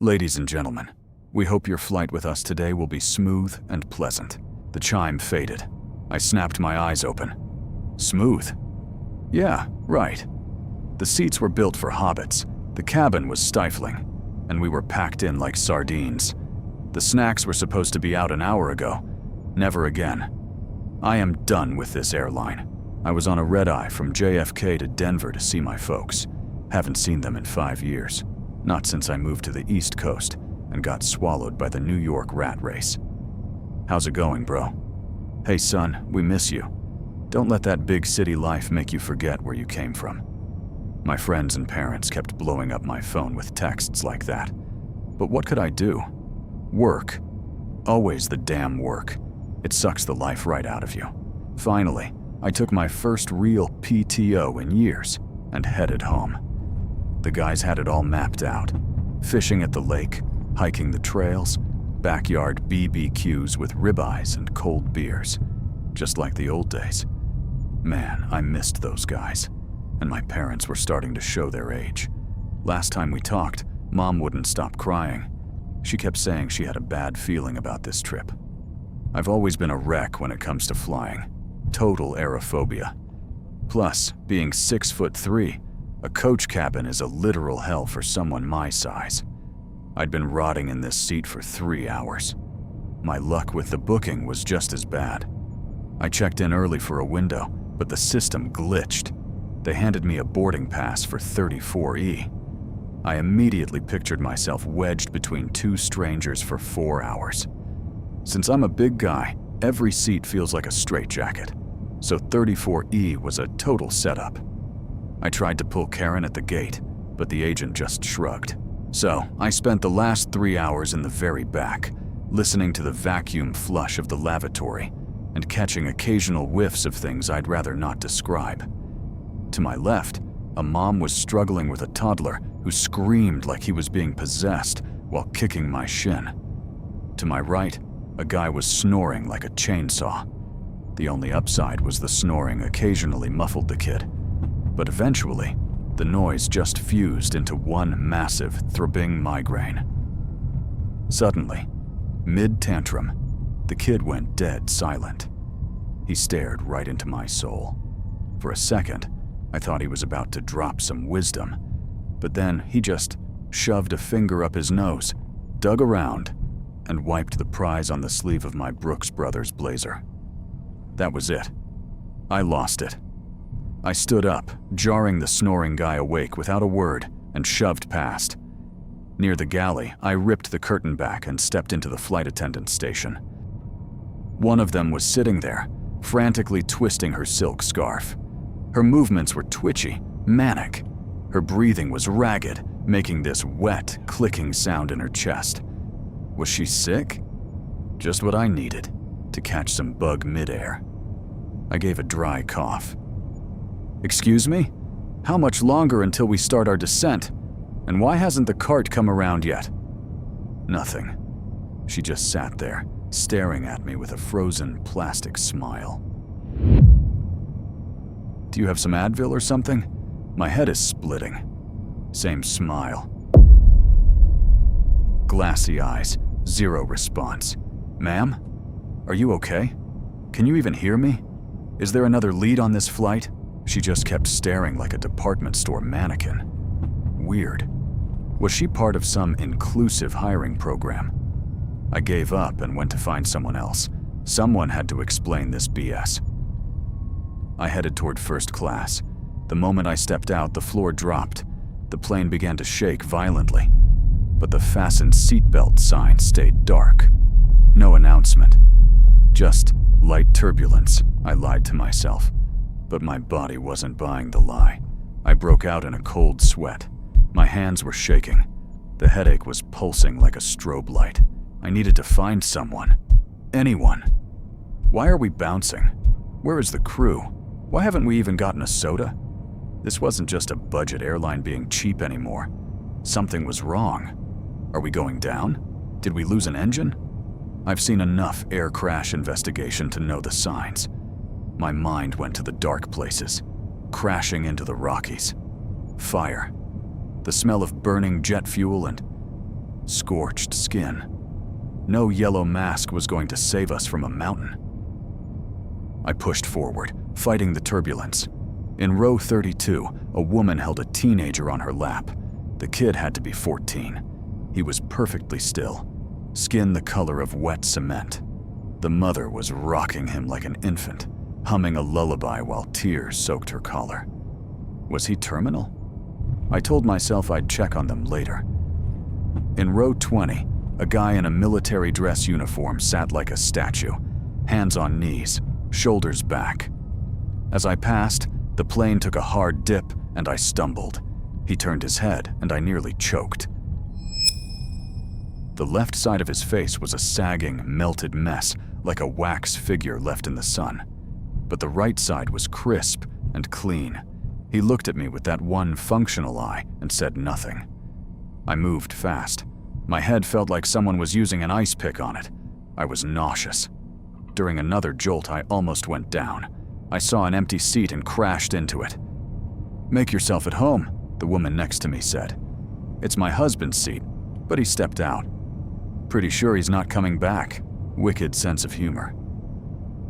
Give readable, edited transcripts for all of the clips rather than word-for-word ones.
Ladies and gentlemen, we hope your flight with us today will be smooth and pleasant. The chime faded. I snapped my eyes open. Smooth? Yeah, right. The seats were built for hobbits, the cabin was stifling, and we were packed in like sardines. The snacks were supposed to be out an hour ago. Never again. I am done with this airline. I was on a red-eye from JFK to Denver to see my folks. Haven't seen them in 5 years. Not since I moved to the East Coast and got swallowed by the New York rat race. How's it going, bro? Hey son, we miss you. Don't let that big city life make you forget where you came from. My friends and parents kept blowing up my phone with texts like that. But what could I do? Work. Always the damn work. It sucks the life right out of you. Finally, I took my first real PTO in years and headed home. The guys had it all mapped out. Fishing at the lake, hiking the trails, backyard BBQs with ribeyes and cold beers. Just like the old days. Man, I missed those guys. And my parents were starting to show their age. Last time we talked, Mom wouldn't stop crying. She kept saying she had a bad feeling about this trip. I've always been a wreck when it comes to flying. Total aerophobia. Plus, being 6'3", a coach cabin is a literal hell for someone my size. I'd been rotting in this seat for 3 hours. My luck with the booking was just as bad. I checked in early for a window, but the system glitched. They handed me a boarding pass for 34E. I immediately pictured myself wedged between 2 strangers for 4 hours. Since I'm a big guy, every seat feels like a straitjacket, so 34E was a total setup. I tried to pull Karen at the gate, but the agent just shrugged. So I spent the last 3 hours in the very back, listening to the vacuum flush of the lavatory and catching occasional whiffs of things I'd rather not describe. To my left, a mom was struggling with a toddler who screamed like he was being possessed while kicking my shin. To my right, a guy was snoring like a chainsaw. The only upside was the snoring occasionally muffled the kid. But eventually, the noise just fused into one massive, throbbing migraine. Suddenly, mid-tantrum, the kid went dead silent. He stared right into my soul. For a second, I thought he was about to drop some wisdom, but then he just shoved a finger up his nose, dug around, and wiped the prize on the sleeve of my Brooks Brothers blazer. That was it. I lost it. I stood up, jarring the snoring guy awake without a word, and shoved past. Near the galley, I ripped the curtain back and stepped into the flight attendant's station. One of them was sitting there, frantically twisting her silk scarf. Her movements were twitchy, manic. Her breathing was ragged, making this wet, clicking sound in her chest. Was she sick? Just what I needed, to catch some bug midair. I gave a dry cough. Excuse me? How much longer until we start our descent? And why hasn't the cart come around yet? Nothing. She just sat there, staring at me with a frozen plastic smile. Do you have some Advil or something? My head is splitting. Same smile. Glassy eyes, zero response. Ma'am? Are you okay? Can you even hear me? Is there another lead on this flight? She just kept staring like a department store mannequin. Weird. Was she part of some inclusive hiring program? I gave up and went to find someone else. Someone had to explain this BS. I headed toward first class. The moment I stepped out, the floor dropped. The plane began to shake violently. But the fastened seatbelt sign stayed dark. No announcement. Just light turbulence, I lied to myself. But my body wasn't buying the lie. I broke out in a cold sweat. My hands were shaking. The headache was pulsing like a strobe light. I needed to find someone. Anyone. Why are we bouncing? Where is the crew? Why haven't we even gotten a soda? This wasn't just a budget airline being cheap anymore. Something was wrong. Are we going down? Did we lose an engine? I've seen enough air crash investigation to know the signs. My mind went to the dark places, crashing into the Rockies. Fire. The smell of burning jet fuel and scorched skin. No yellow mask was going to save us from a mountain. I pushed forward, fighting the turbulence. In row 32, a woman held a teenager on her lap. The kid had to be 14. He was perfectly still, skin the color of wet cement. The mother was rocking him like an infant, humming a lullaby while tears soaked her collar. Was he terminal? I told myself I'd check on them later. In row 20, a guy in a military dress uniform sat like a statue, hands on knees, shoulders back. As I passed, the plane took a hard dip and I stumbled. He turned his head and I nearly choked. The left side of his face was a sagging, melted mess, like a wax figure left in the sun. But the right side was crisp and clean. He looked at me with that one functional eye and said nothing. I moved fast. My head felt like someone was using an ice pick on it. I was nauseous. During another jolt, I almost went down. I saw an empty seat and crashed into it. "Make yourself at home," the woman next to me said. "It's my husband's seat, but he stepped out. Pretty sure he's not coming back." Wicked sense of humor.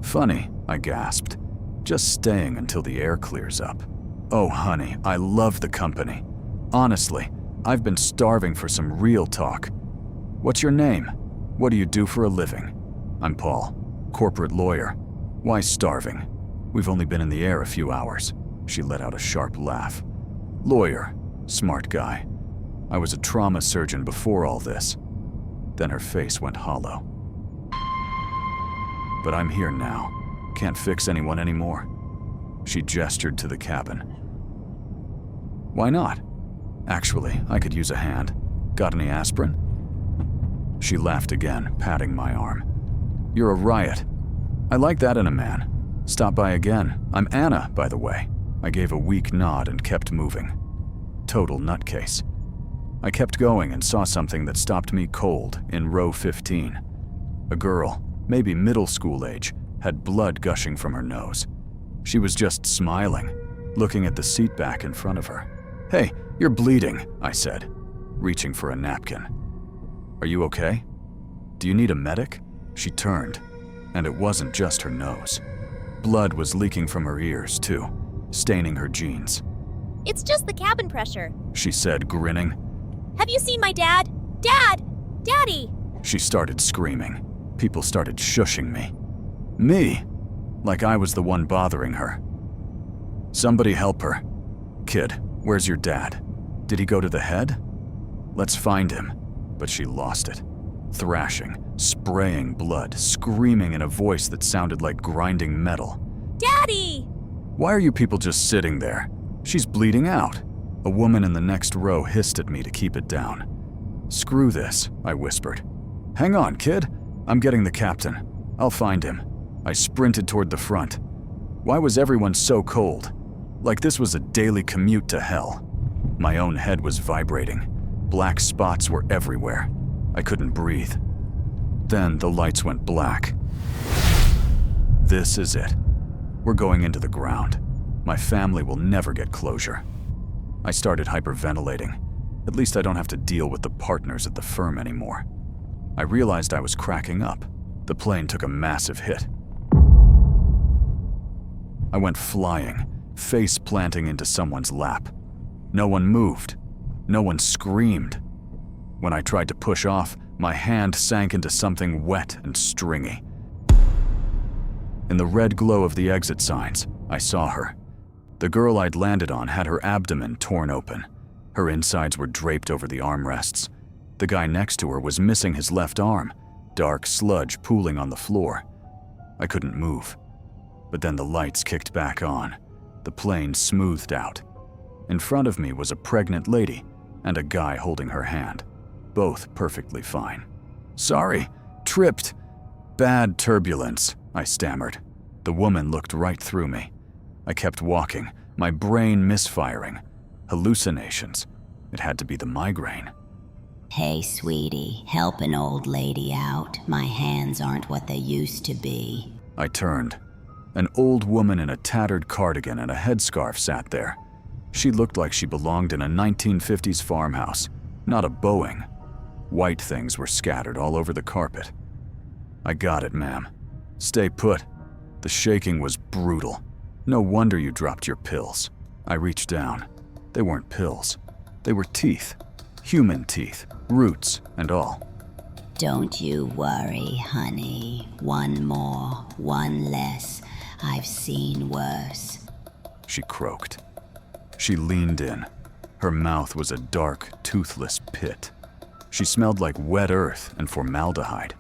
"Funny," I gasped. "Just staying until the air clears up." "Oh, honey, I love the company. Honestly, I've been starving for some real talk. What's your name? What do you do for a living?" "I'm Paul, corporate lawyer." "Why starving? We've only been in the air a few hours." She let out a sharp laugh. "Lawyer, smart guy. I was a trauma surgeon before all this." Then her face went hollow. "But I'm here now. Can't fix anyone anymore." She gestured to the cabin. "Why not? Actually, I could use a hand. Got any aspirin?" She laughed again, patting my arm. "You're a riot. I like that in a man. Stop by again. I'm Anna, by the way." I gave a weak nod and kept moving. Total nutcase. I kept going and saw something that stopped me cold in row 15. A girl, maybe middle school age, had blood gushing from her nose. She was just smiling, looking at the seat back in front of her. "Hey, you're bleeding," I said, reaching for a napkin. "Are you okay? Do you need a medic?" She turned, and it wasn't just her nose. Blood was leaking from her ears, too, staining her jeans. "It's just the cabin pressure," she said, grinning. "Have you seen my dad? Dad! Daddy!" She started screaming. People started shushing me. Me? Like I was the one bothering her. "Somebody help her. Kid, where's your dad? Did he go to the head? Let's find him." But she lost it. Thrashing, spraying blood, screaming in a voice that sounded like grinding metal. "Daddy!" "Why are you people just sitting there? She's bleeding out." A woman in the next row hissed at me to keep it down. "Screw this," I whispered. "Hang on, kid. I'm getting the captain. I'll find him." I sprinted toward the front. Why was everyone so cold? Like this was a daily commute to hell. My own head was vibrating. Black spots were everywhere. I couldn't breathe. Then the lights went black. This is it. We're going into the ground. My family will never get closure. I started hyperventilating. At least I don't have to deal with the partners at the firm anymore. I realized I was cracking up. The plane took a massive hit. I went flying, face planting into someone's lap. No one moved. No one screamed. When I tried to push off, my hand sank into something wet and stringy. In the red glow of the exit signs, I saw her. The girl I'd landed on had her abdomen torn open. Her insides were draped over the armrests. The guy next to her was missing his left arm, dark sludge pooling on the floor. I couldn't move. But then the lights kicked back on. The plane smoothed out. In front of me was a pregnant lady and a guy holding her hand, both perfectly fine. "Sorry, tripped. Bad turbulence," I stammered. The woman looked right through me. I kept walking, my brain misfiring. Hallucinations. It had to be the migraine. "Hey, sweetie, help an old lady out. My hands aren't what they used to be." I turned. An old woman in a tattered cardigan and a headscarf sat there. She looked like she belonged in a 1950s farmhouse, not a Boeing. White things were scattered all over the carpet. I got it, ma'am. Stay put. The shaking was brutal. No wonder you dropped your pills. I reached down. They weren't pills. They were teeth. Human teeth, roots and all. Don't you worry, honey. One more, one less. I've seen worse. She croaked. She leaned in. Her mouth was a dark, toothless pit. She smelled like wet earth and formaldehyde.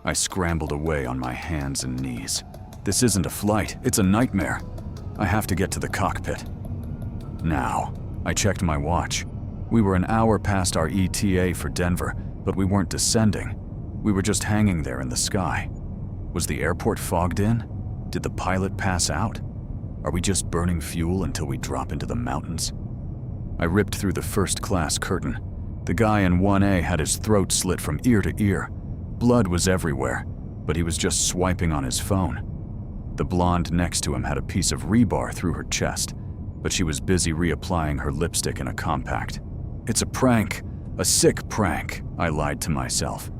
I scrambled away on my hands and knees. This isn't a flight, it's a nightmare. I have to get to the cockpit. Now, I checked my watch. We were an hour past our ETA for Denver, but we weren't descending. We were just hanging there in the sky. Was the airport fogged in? Did the pilot pass out? Are we just burning fuel until we drop into the mountains? I ripped through the first-class curtain. The guy in 1A had his throat slit from ear to ear. Blood was everywhere, but he was just swiping on his phone. The blonde next to him had a piece of rebar through her chest, but she was busy reapplying her lipstick in a compact. It's a prank, a sick prank, I lied to myself.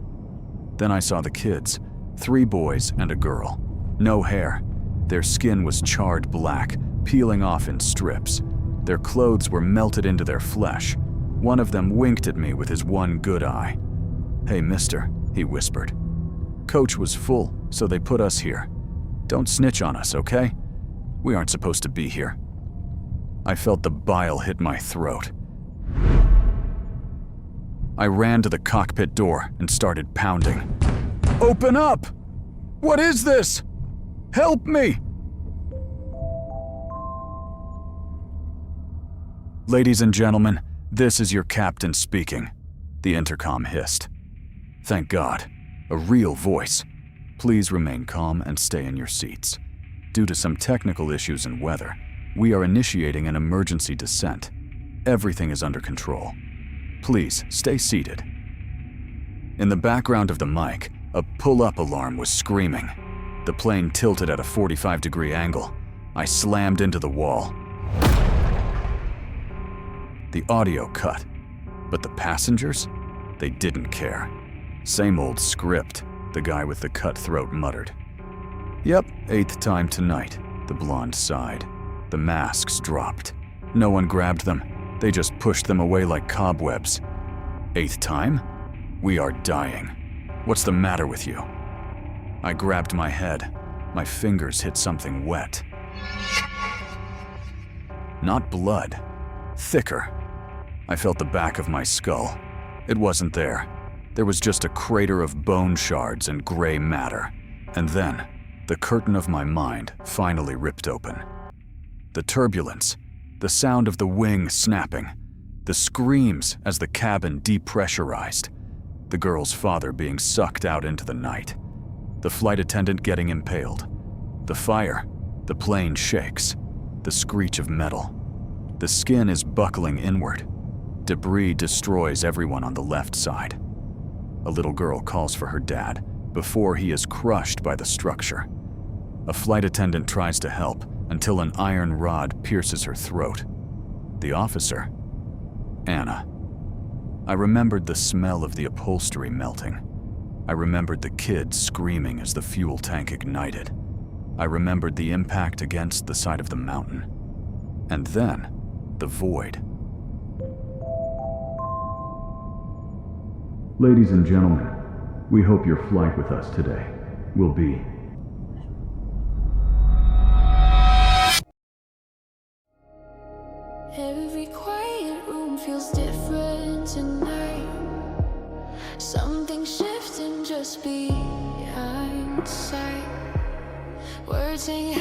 Then I saw the kids, 3 boys and a girl. No hair. Their skin was charred black, peeling off in strips. Their clothes were melted into their flesh. One of them winked at me with his one good eye. "Hey, mister," he whispered. "Coach was full, so they put us here. Don't snitch on us, okay? We aren't supposed to be here." I felt the bile hit my throat. I ran to the cockpit door and started pounding. "Open up! What is this? Help me!" "Ladies and gentlemen, this is your captain speaking," the intercom hissed. Thank God, a real voice. "Please remain calm and stay in your seats. Due to some technical issues and weather, we are initiating an emergency descent. Everything is under control. Please stay seated." In the background of the mic, a pull-up alarm was screaming. The plane tilted at a 45-degree angle. I slammed into the wall. The audio cut, but the passengers? They didn't care. "Same old script," the guy with the cut throat muttered. "Yep, 8th time tonight," the blonde sighed. The masks dropped. No one grabbed them. They just pushed them away like cobwebs. "8th time? We are dying. What's the matter with you?" I grabbed my head. My fingers hit something wet. Not blood. Thicker. I felt the back of my skull. It wasn't there. There was just a crater of bone shards and gray matter. And then, the curtain of my mind finally ripped open. The turbulence, the sound of the wing snapping, the screams as the cabin depressurized, the girl's father being sucked out into the night, the flight attendant getting impaled, the fire, the plane shakes, the screech of metal. The skin is buckling inward. Debris destroys everyone on the left side. A little girl calls for her dad before he is crushed by the structure. A flight attendant tries to help until an iron rod pierces her throat. The officer, Anna. I remembered the smell of the upholstery melting. I remembered the kids screaming as the fuel tank ignited. I remembered the impact against the side of the mountain. And then, the void. "Ladies and gentlemen, we hope your flight with us today will be..." Every quiet room feels different tonight. Something shifting just behind sight. Words ain't